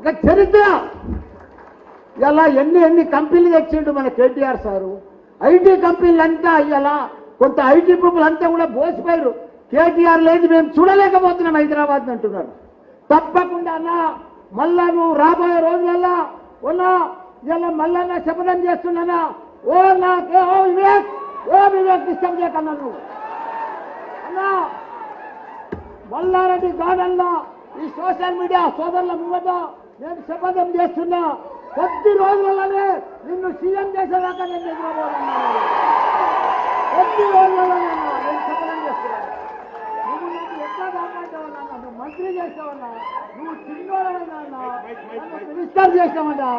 ఒక చరిత్ర. ఇలా ఎన్ని కంపెనీలు తెచ్చిండు మన కేటీఆర్ సారు. ఐటీ కంపెనీలు అంతా ఇలా కొంత ఐటీ పీపుల్ అంతా కూడా బోసిపోయారు. కేటీఆర్ లేదు మేము చూడలేకపోతున్నాం హైదరాబాద్ అంటున్నారు. తప్పకుండా అన్నా మళ్ళా నువ్వు రాబోయే రోజులల్లా ఉన్నా ఇలా మళ్ళా శపథం చేస్తున్నానా ఓ వివేక్ డిస్టర్బ్ చేయకన్నా నువ్వు అన్నా మల్లారెడ్డి గార్డెన్ లో ఈ సోషల్ మీడియా సోదరుల ముంగట నేను శపథం చేస్తున్నా. కొద్ది రోజులలోనే నిన్ను సీఎం చేసేదాకా నేను ఎదురబోతున్నా. కొద్ది రోజులలోనే నేను శపథం చేస్తున్నాను. నువ్వు నాకు ఎట్లా కాపాడతావన్నా, నువ్వు మంత్రి చేస్తావన్నా, నువ్వు చిన్నోడవన్నా, నన్ను మినిస్టర్ చేస్తావన్నా,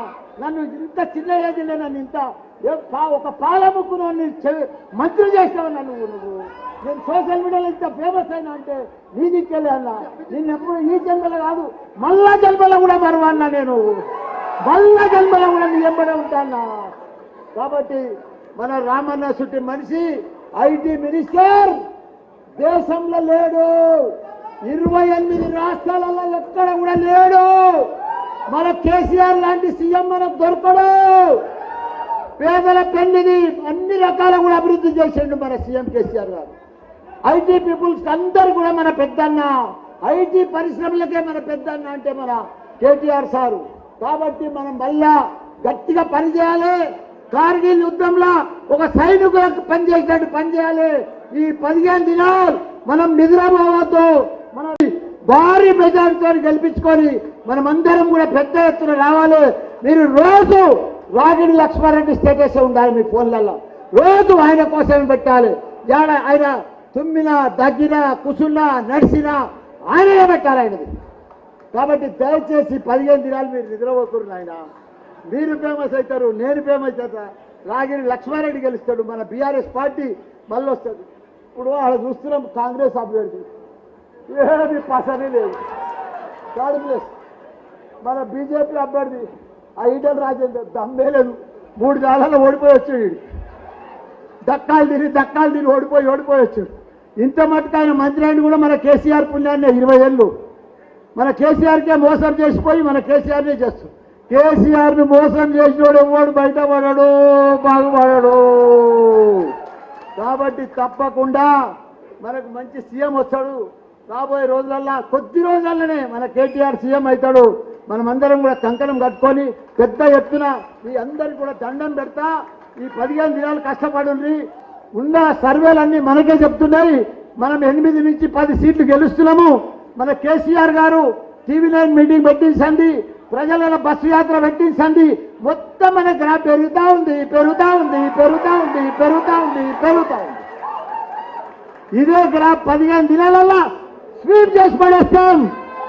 నన్ను ఇంత చిన్న ఏజ్లో నన్ను ఇంత ఒక పాలముక్కును మంత్రి చేస్తావన్నా నువ్వు. నేను సోషల్ మీడియాలో ఇంత ఫేమస్ అయినా అంటే నీ దిక్కెళ్ళి అన్నా. నిన్ను ఎప్పుడు ఈ జన్మలో కాదు మళ్ళా జన్మలో కూడా మరవన్నా. నేను మళ్ళా జన్మలో కూడా నీ ఎంబడే ఉంటానా. కాబట్టి మన రామన్న సుట్టి మనిషి ఐటీ మినిస్టర్ దేశంలో లేడు. 28 రాష్ట్రాలలో ఎక్కడ కూడా లేడు. మన కేసీఆర్ లాంటి సీఎం మనకు దొరకడు. పేదల పెళ్లిని అన్ని రకాల కూడా అభివృద్ధి చేసిండు మన సీఎం కేసీఆర్ గారు. ఐటీ పీపుల్స్ అందరు కూడా మన పెద్దన్న, ఐటీ పరిశ్రమలకే మన పెద్దన్న అంటే మన కేటీఆర్ సారు. కాబట్టి మనం మళ్ళా గట్టిగా పనిచేయాలి. కార్గిల్ యుద్ధంలో ఒక సైనికులకు పనిచేసినట్టు పనిచేయాలి. ఈ 15 దినాలు మనం నిద్రపోవద్దు. మనం భారీ మెజారిటీతో గెలిపించుకొని మనమందరం కూడా పెద్ద ఎత్తున రావాలి. మీరు రోజు రాగిడి లక్ష్మారెడ్డి స్టేటస్ ఉండాలి మీ ఫోన్లలో. రోజు ఆయన కోసమే పెట్టాలి. ఆయన తుమ్మినా దగ్గినా కుసున్నా నడిచినా ఆయనే పెట్టాలి ఆయనది. కాబట్టి దయచేసి 15 దినాలు మీరు నిద్రపోతున్నారు. ఆయన మీరు ఫేమస్ అవుతారు, నేను ఫేమస్ అవుతా. రాగిడి లక్ష్మారెడ్డి గెలుస్తాడు. మన బీఆర్ఎస్ పార్టీ మళ్ళీ వస్తుంది. ఇప్పుడు అలా చూస్తున్నాం కాంగ్రెస్ అభ్యర్థి ఏమి పసనే లేదు. థర్డ్ ప్లేస్ మన బీజేపీ అభ్యర్థి ఆ ఈటల రాజేందర్ దమ్మే లేదు. 3 జాలలో ఓడిపోయి వచ్చాడు. దక్కాలు తిరిగి ఓడిపోయి వచ్చాడు. ఇంత మటుకు ఆయన మంత్రి అయిన కూడా మన కేసీఆర్ పుణ్యాన్ని 20 ఏళ్ళు మన కేసీఆర్కే మోసం చేసిపోయి మన కేసీఆర్నే చేస్తాడు. కేసీఆర్ని మోసం చేసినోడు ఎవడు బయటపడాడు, బాగుపడాడు. కాబట్టి తప్పకుండా మనకు మంచి సీఎం వస్తాడు. రాబోయే రోజులల్లా కొద్ది రోజులనే మన కేటీఆర్ సీఎం అవుతాడు. మనమందరం కూడా కంకణం కట్టుకొని పెద్ద ఎత్తున ఈ అందరికి కూడా దండం పెడతా. ఈ 15 దినాలు కష్టపడి ఉన్న సర్వేలన్నీ మనకే చెప్తున్నాయి. మనం 8 నుంచి 10 సీట్లు గెలుస్తున్నాము. మన కేసీఆర్ గారు TV9 మీటింగ్ పెట్టించండి, ప్రజల బస్సు యాత్ర పెట్టించండి. మొత్తం మన గ్రాఫ్ పెరుగుతా ఉంది. ఇదే గ్రాఫ్ 15 దినాలల్లా స్వీప్ చేసి పడేస్తాం.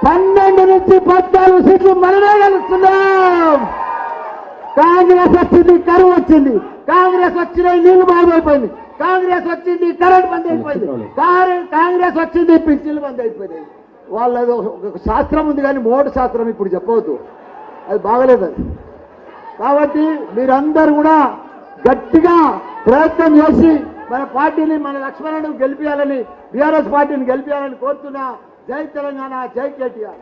12 నుంచి 14 సీట్లు మనమే గెలుస్తున్నాం. కాంగ్రెస్ వచ్చింది, కరువు వచ్చింది. కాంగ్రెస్ వచ్చినాయి, నీళ్లు బాగైపోయింది. కాంగ్రెస్ వచ్చింది, కరెంట్ బంద్ అయిపోయింది. కాంగ్రెస్ వచ్చింది, పింఛన్లు బంద్ అయిపోయినాయి. వాళ్ళది ఒక శాస్త్రం ఉంది కానీ మోటు శాస్త్రం ఇప్పుడు చెప్పవద్దు, అది బాగలేదు అది. కాబట్టి మీరందరూ కూడా గట్టిగా ప్రయత్నం చేసి మన పార్టీని మన లక్ష్మణను గెలిపించాలని, బీఆర్ఎస్ పార్టీని గెలిపించాలని కోరుతున్నా. జై తెలంగాణ, జై కేటీఆర్.